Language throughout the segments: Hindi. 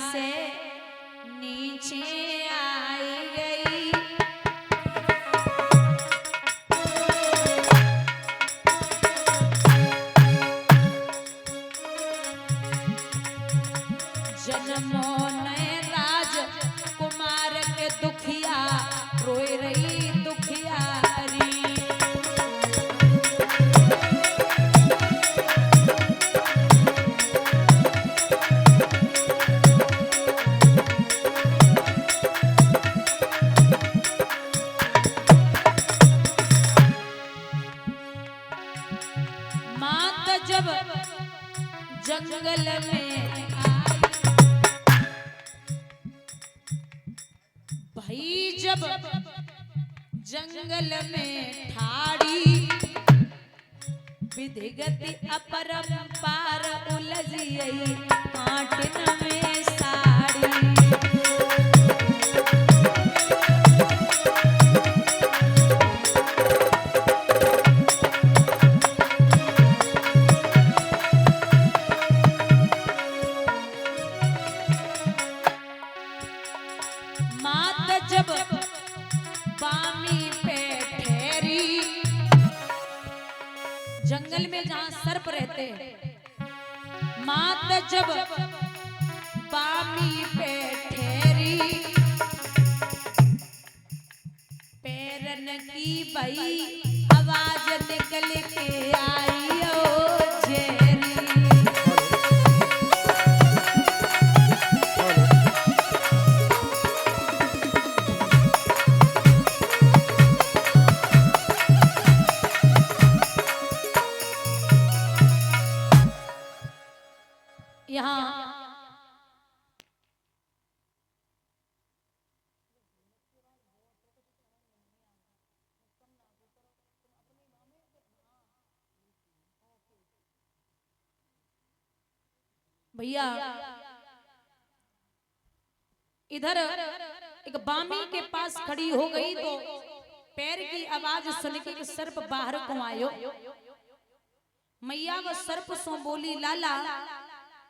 से नीचे आई गई। जन्मों ने राजकुमार के दुखिया रोई रही दुखियारी। मात जब जंगल में भाई जब जंगल में ठाड़ी विधिगति अपरंपार उलझियई काटन में साड़ी। मात जब बामी पे ठहरी, जंगल में जहां सर्प रहते हैं, मात जब बामी पे ठहरी, पैरन की बई आवाज निकल के आई ओ जेरी। यहाँ भैया इधर एक बामी के पास खड़ी हो गई तो पैर की आवाज सुन के सर्प बाहर को आयो। मैया व सर्प सो बोली लाला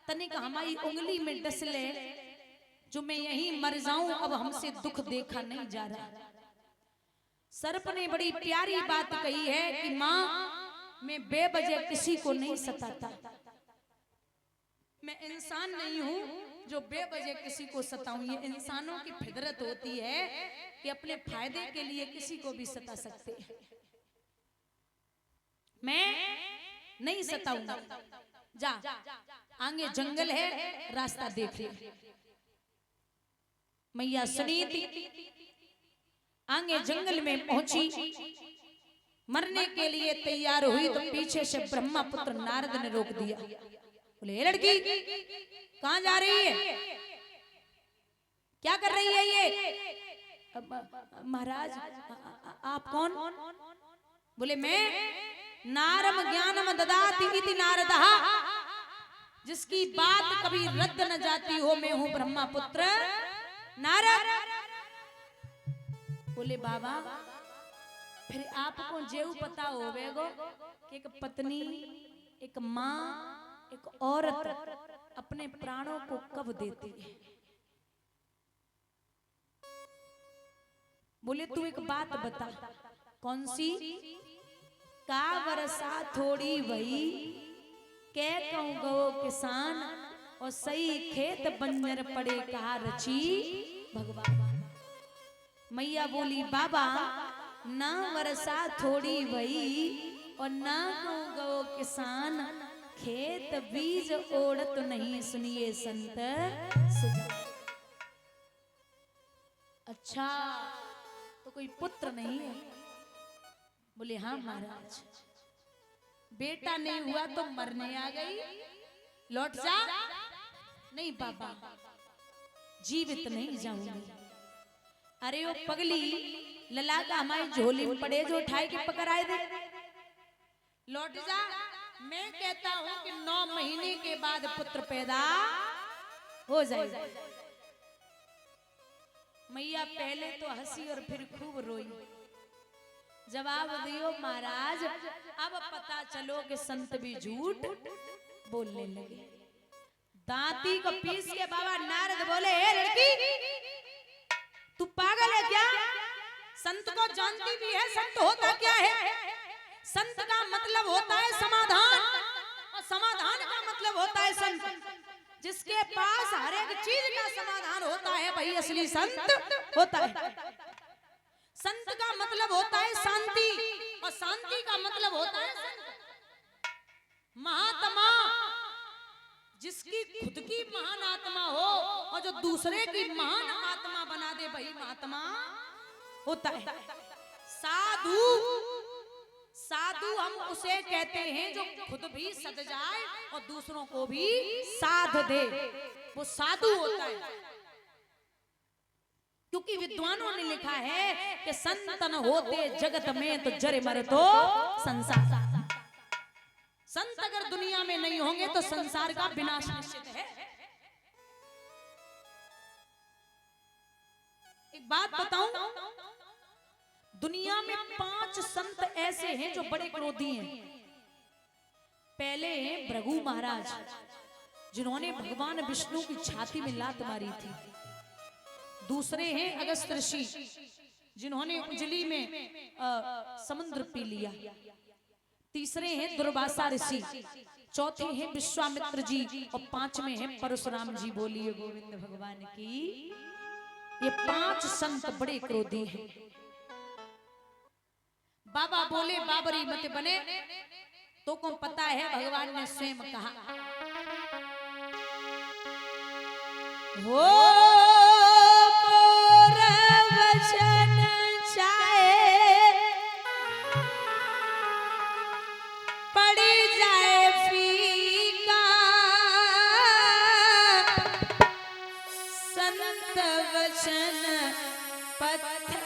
तनिक हमारी उंगली में डस ले, जो मैं यहीं मर जाऊं, अब हमसे दुख देखा नहीं जा रहा। सर्प ने बड़ी प्यारी बात कही है कि माँ मैं बेवजह किसी को नहीं सताता, मैं इंसान नहीं हूं जो बेवजह किसी को सताऊं। ये इंसानों की फितरत होती है कि अपने फायदे के लिए किसी को भी सता सकते हैं। मैं नहीं सताऊंगा, जा आगे जंगल है रास्ता देख ले। मैया सुनीति आगे जंगल में पहुंची, मरने के लिए तैयार हुई तो पीछे से ब्रह्मा पुत्र नारद ने रोक दिया। बोले लड़की कहां जा रही है, क्या कर रही है ये? महाराज आप कौन? बोले मैं नारम ज्ञानम ददाति इति नारदः, जिसकी बात कभी रद्द न जाती हो, मैं हूं ब्रह्मा पुत्र नारद। बोले बाबा फिर आपको जेऊ पता होवेगो कि एक पत्नी, एक माँ, एक औरत अपने प्राणों को कब देती है। बोले तू एक बात बता, कौन सी? का वर्षा थोड़ी वही कै कहूं गो किसान, और सही खेत बंजर पड़े कहा रची भगवान। मैया बोली बाबा ना वर्षा थोड़ी वही और ना कहूं गो किसान, खेत बीज ओढ़त नहीं सुनिए संत सुजान। अच्छा तो कोई पुत्र नहीं है? बोले हाँ महाराज, बेटा नहीं हुआ तो मरने आ गई, लौट जा। नहीं बाबा जीवित नहीं जाऊंगी। अरे वो पगली लला का हमारी झोली में पड़े जो उठाए के पकड़ आए थे, लौट जा। मैं कहता हूं कि 9 महीने के बाद पुत्र पैदा हो जाएगा। मैया पहले तो हंसी और फिर खूब रोई। जवाब दियो महाराज, अब पता चलो कि संत भी झूठ बोलने लगे। दांती को पीस के बाबा नारद बोले, ए लड़की तू पागल है क्या? संत को जानती भी है संत होता क्या है? संत का मतलब होता है समाधान, और समाधान का मतलब होता है संत। जिसके पास हर एक चीज का समाधान होता है वही असली संत होता है। संत का मतलब होता है शांति, और शांति का मतलब होता है संत। महात्मा जिसकी खुद की महान आत्मा हो और जो दूसरे की महान आत्मा बना दे वही महात्मा होता है। साधु, साधु हम उसे कहते हैं जो खुद भी सद जाए और दूसरों को भी साध दे, वो साधु होता है। क्योंकि विद्वानों ने लिखा है कि संतन होते जगत में तो जरे मर तो संसार। संत अगर दुनिया में नहीं होंगे तो संसार का विनाश निश्चित है। एक बात बताऊं, दुनिया में 5 संत ऐसे हैं जो बड़े क्रोधी हैं। पहले हैं भृगु महाराज, जिन्होंने भगवान विष्णु की छाती में लात मारी थी। दूसरे हैं अगस्त ऋषि, जिन्होंने उजली में समुद्र पी लिया। तीसरे हैं दुर्वासा ऋषि, चौथे हैं विश्वामित्र जी, और 5वें हैं परशुराम जी। बोलिए गोविंद भगवान की। ये 5 संत बड़े क्रोधी हैं। बाबा बोले बाबरी मत बने, तो को पता है भगवान ने स्वयं कहा, हो वचन चाहे पड़ी जाए फीका, संत वचन पत्थर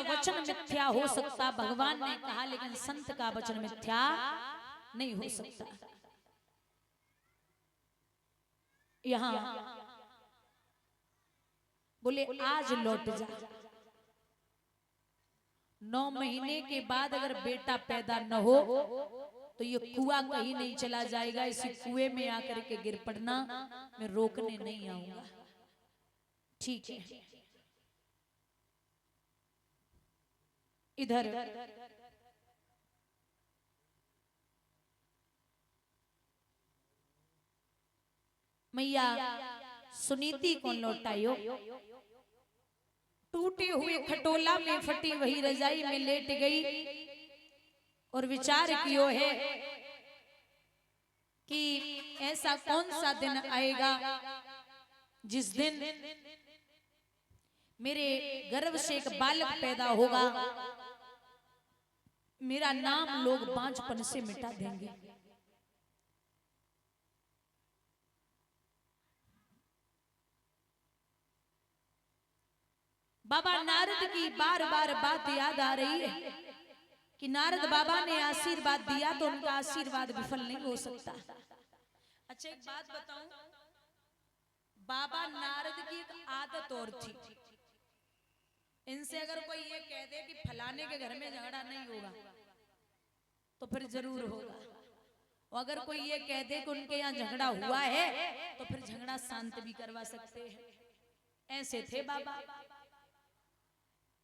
वचन मिथ्या हो सकता, भगवान ने कहा, लेकिन संत का वचन मिथ्या नहीं हो सकता। यहाँ बोले आज लौट जा, 9 महीने के बाद अगर बेटा पैदा न हो तो ये कुआं कहीं नहीं चला जाएगा, इसी कुएं में आकर के गिर पड़ना, मैं रोकने नहीं आऊंगा। ठीक है। इधर मैया सुनीति को लौटायो, टूटे हुए खटोला में फटी वही रजाई में लेट गई और विचार कियो है कि ऐसा कौन सा दिन आएगा जिस दिन मेरे गर्भ से एक बालक पैदा होगा, मेरा नाम लोग बांझपन से मिटा देंगे। बाबा नारद की बार बार बात याद आ रही है कि नारद बाबा ने आशीर्वाद दिया तो उनका आशीर्वाद विफल नहीं हो सकता। अच्छा एक बात बताऊं, बाबा नारद की एक आदत और थी, इनसे अगर कोई ये कह दे कि फलाने के घर में झगड़ा नहीं होगा तो फिर जरूर होगा, और अगर कोई ये कह दे कि उनके यहाँ झगड़ा हुआ है तो फिर झगड़ा शांत भी करवा सकते हैं। ऐसे थे बाबा।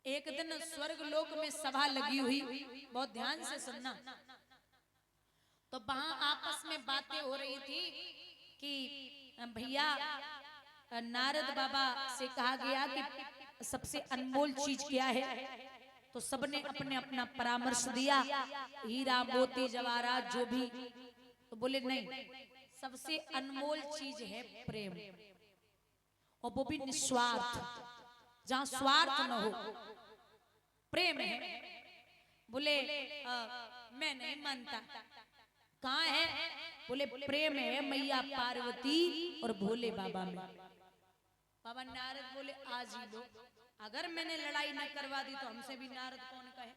एक दिन स्वर्ग लोक में सभा लगी हुई, बहुत ध्यान से सुनना, तो वहां आपस में बातें हो रही थी कि भैया नारद बाबा से कहा गया कि सबसे अनमोल चीज क्या है, तो सबने अपने अपना परामर्श दिया, हीरा मोती जवाहरात जो भी, तो बोले नहीं, सबसे अनमोल चीज है प्रेम, और वो भी निस्वार्थ, जहां स्वार्थ न हो, प्रेम है। बोले मैं नहीं मानता, कहाँ है? बोले प्रेम है मैया पार्वती और भोले बाबा में। बाबा नारद बोले आज ही लो, अगर मैंने लड़ाई न करवा दी तो हमसे भी नारद कौन कहे।